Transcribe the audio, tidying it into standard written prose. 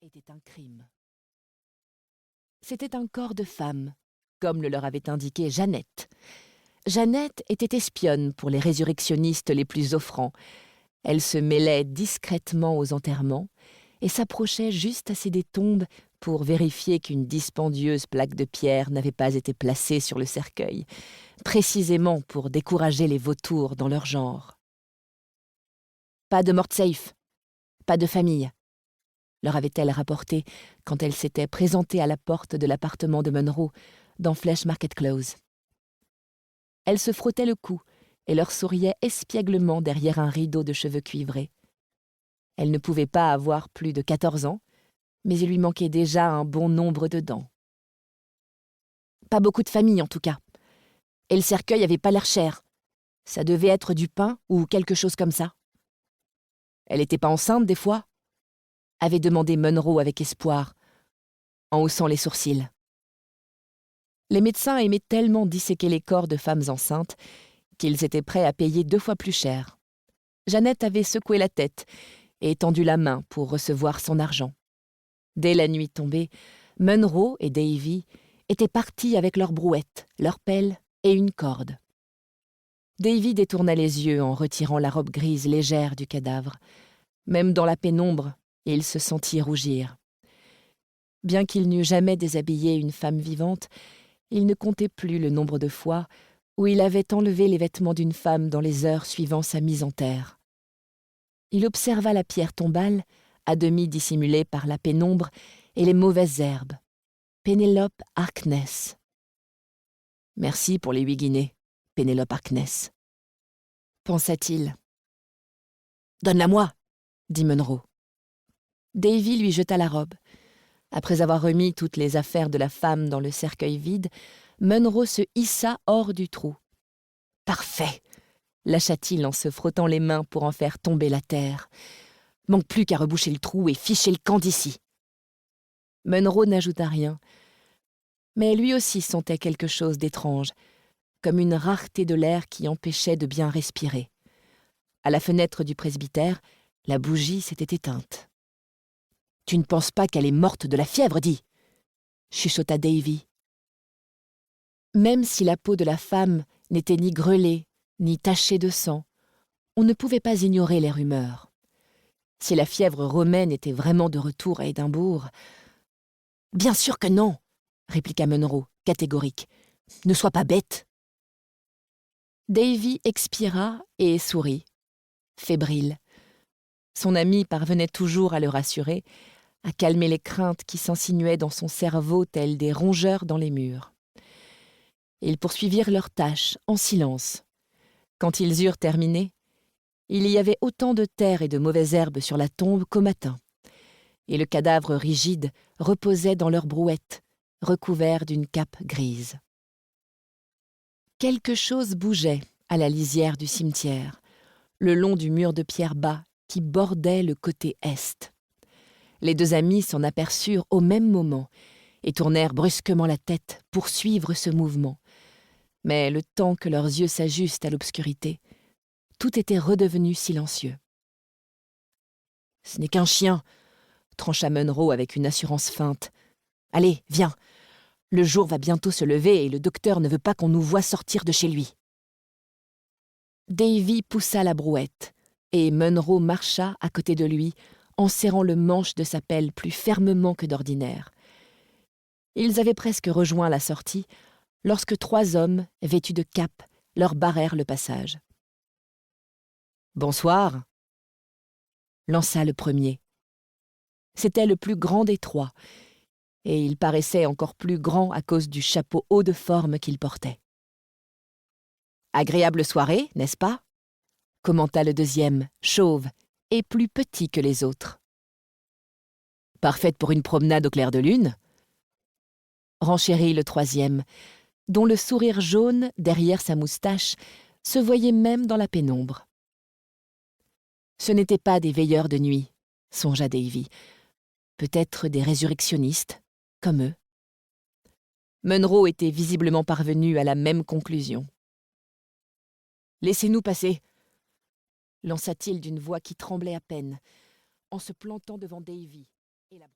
était un crime. C'était un corps de femme, comme le leur avait indiqué Jeannette. Jeannette était espionne pour les résurrectionnistes les plus offrants. Elle se mêlait discrètement aux enterrements et s'approchait juste assez des tombes pour vérifier qu'une dispendieuse plaque de pierre n'avait pas été placée sur le cercueil, précisément pour décourager les vautours dans leur genre. « Pas de Mortsafe, pas de famille », leur avait-elle rapporté quand elle s'était présentée à la porte de l'appartement de Munro, dans Flesh Market Close. Elle se frottait le cou et leur souriait espièglement derrière un rideau de cheveux cuivrés. Elle ne pouvait pas avoir plus de 14 ans, mais il lui manquait déjà un bon nombre de dents. Pas beaucoup de famille, en tout cas. Et le cercueil avait pas l'air cher. Ça devait être du pain ou quelque chose comme ça. Elle était pas enceinte, des fois ? Avait demandé Munro avec espoir, en haussant les sourcils. Les médecins aimaient tellement disséquer les corps de femmes enceintes qu'ils étaient prêts à payer 2 fois plus cher. Jeannette avait secoué la tête et tendu la main pour recevoir son argent. Dès la nuit tombée, Munro et Davy étaient partis avec leurs brouettes, leurs pelles et une corde. Davy détourna les yeux en retirant la robe grise légère du cadavre. Même dans la pénombre, il se sentit rougir. Bien qu'il n'eût jamais déshabillé une femme vivante, il ne comptait plus le nombre de fois où il avait enlevé les vêtements d'une femme dans les heures suivant sa mise en terre. Il observa la pierre tombale, à demi dissimulée par la pénombre et les mauvaises herbes. Pénélope Harkness. « Merci pour les 8 guinées, Pénélope Harkness, » pensa-t-il. « Donne-la-moi, » dit Munro. Davy lui jeta la robe. Après avoir remis toutes les affaires de la femme dans le cercueil vide, Munro se hissa hors du trou. « Parfait !» lâcha-t-il en se frottant les mains pour en faire tomber la terre. « Manque plus qu'à reboucher le trou et ficher le camp d'ici. » Munro n'ajouta rien, mais lui aussi sentait quelque chose d'étrange, comme une rareté de l'air qui empêchait de bien respirer. À la fenêtre du presbytère, la bougie s'était éteinte. « Tu ne penses pas qu'elle est morte de la fièvre, dis !» chuchota Davy. Même si la peau de la femme n'était ni grêlée, ni tachée de sang, on ne pouvait pas ignorer les rumeurs. Si la fièvre romaine était vraiment de retour à Édimbourg... « Bien sûr que non !» répliqua Munro, catégorique. « Ne sois pas bête !» Davy expira et sourit, fébrile. Son ami parvenait toujours à le rassurer, à calmer les craintes qui s'insinuaient dans son cerveau telles des rongeurs dans les murs. Ils poursuivirent leur tâche en silence. Quand ils eurent terminé, il y avait autant de terre et de mauvaises herbes sur la tombe qu'au matin, et le cadavre rigide reposait dans leur brouette, recouvert d'une cape grise. Quelque chose bougeait à la lisière du cimetière, le long du mur de pierre bas qui bordait le côté est. Les 2 amis s'en aperçurent au même moment et tournèrent brusquement la tête pour suivre ce mouvement. Mais le temps que leurs yeux s'ajustent à l'obscurité, tout était redevenu silencieux. « Ce n'est qu'un chien !» trancha Munro avec une assurance feinte. « Allez, viens. Le jour va bientôt se lever et le docteur ne veut pas qu'on nous voie sortir de chez lui. » Davy poussa la brouette et Munro marcha à côté de lui en serrant le manche de sa pelle plus fermement que d'ordinaire. Ils avaient presque rejoint la sortie lorsque 3 hommes, vêtus de capes, leur barrèrent le passage. « Bonsoir !» lança le premier. C'était le plus grand des 3, et il paraissait encore plus grand à cause du chapeau haut de forme qu'il portait. « Agréable soirée, n'est-ce pas ?» commenta le deuxième, chauve et plus petit que les autres. « Parfaite pour une promenade au clair de lune ?» renchérit le troisième, dont le sourire jaune derrière sa moustache se voyait même dans la pénombre. Ce n'étaient pas des veilleurs de nuit, songea Davy. Peut-être des résurrectionnistes, comme eux. Munro était visiblement parvenu à la même conclusion. « Laissez-nous passer !» lança-t-il d'une voix qui tremblait à peine, en se plantant devant Davy et la